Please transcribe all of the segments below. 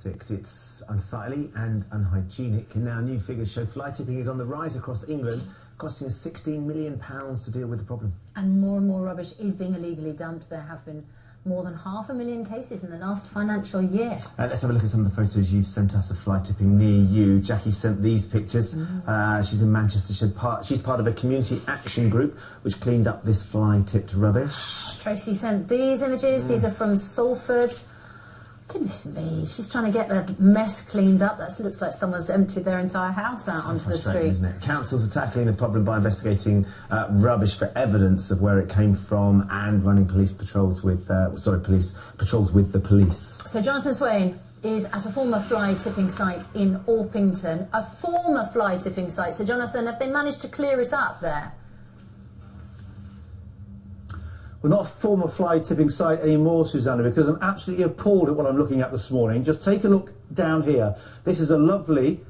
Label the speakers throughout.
Speaker 1: 6. It's unsightly and unhygienic. Now, new figures show fly tipping is on the rise across England, costing us £16 million to deal with the problem.
Speaker 2: And more rubbish is being illegally dumped. There have been more than 500,000 cases in the last financial year.
Speaker 1: Let's have a look at some of the photos you've sent us of fly tipping near you. Jackie sent these pictures. She's in Manchester. She's part of a community action group which cleaned up this fly-tipped rubbish.
Speaker 2: Tracy sent these images. These are from Salford. Goodness me, she's trying to get the mess cleaned up. That looks like someone's emptied their entire house out onto the street.
Speaker 1: Isn't it? Councils are tackling the problem by investigating rubbish for evidence of where it came from and running police patrols with the police.
Speaker 2: So Jonathan Swain is at a former fly tipping site in Orpington. A former fly tipping site. So Jonathan, have they managed to clear it up there?
Speaker 3: We're not a former fly tipping site anymore, Susanna, because I'm absolutely appalled at what I'm looking at this morning. Just take a look down here. This is a lovely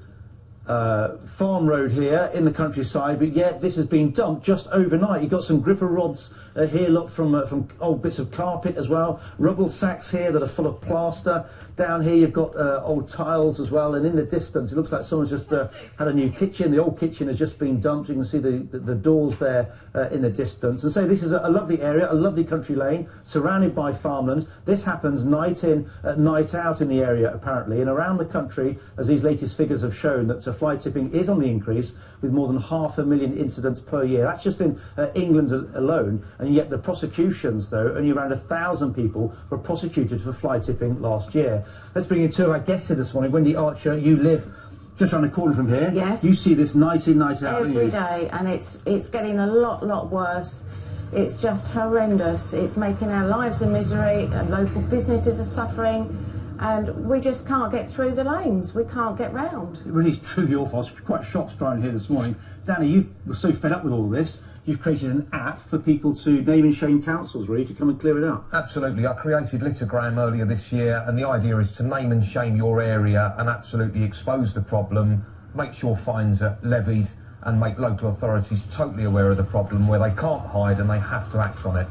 Speaker 3: farm road here in the countryside, but yet this has been dumped just overnight. You've got some gripper rods here, look, from old bits of carpet as well. Rubble sacks here that are full of plaster. Down here you've got old tiles as well, and in the distance it looks like someone's just had a new kitchen. The old kitchen has just been dumped. You can see the doors there in the distance. And so this is a lovely area, a lovely country lane surrounded by farmlands. This happens night in, night out in the area apparently, and around the country, as these latest figures have shown, that fly tipping is on the increase, with more than 500,000 incidents per year. That's just in England alone, and yet the prosecutions, though, only around 1,000 people were prosecuted for fly tipping last year. Let's bring in two of our guests here this morning. Wendy Archer, you live just around the corner from here.
Speaker 4: Yes.
Speaker 3: You see this night in, night out.
Speaker 4: Every day, and it's getting a lot worse. It's just horrendous. It's making our lives a misery. Local businesses are suffering. And we just can't get through the lanes. We can't get round.
Speaker 3: It really is truly awful. I was quite shocked driving here this morning. Danny, you were so fed up with all this, you've created an app for people to name and shame councils, really, to come and clear it up.
Speaker 5: Absolutely. I created LitterGram earlier this year, and the idea is to name and shame your area and absolutely expose the problem, make sure fines are levied, and make local authorities totally aware of the problem, where they can't hide and they have to act on it.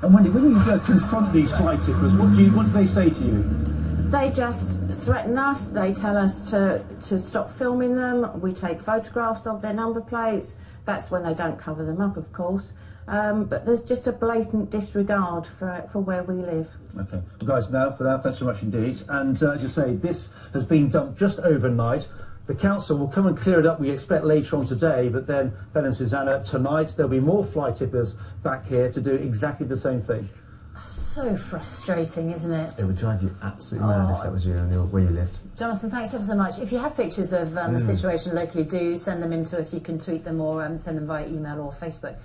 Speaker 3: And Wendy, when you confront these fly tippers, what do they say to you?
Speaker 4: They just threaten us. They tell us to stop filming them. We take photographs of their number plates. That's when they don't cover them up, of course. But there's just a blatant disregard for where we live.
Speaker 3: Okay. Well, guys, now for that, thanks so much indeed. And as you say, this has been dumped just overnight. The council will come and clear it up, we expect, later on today, but then, Ben and Susanna, tonight there'll be more fly tippers back here to do exactly the same thing.
Speaker 2: So frustrating, isn't it?
Speaker 1: It would drive you absolutely mad if that was you and where you lived.
Speaker 2: Jonathan, thanks ever so much. If you have pictures of the situation locally, do send them in to us. You can tweet them or send them via email or Facebook.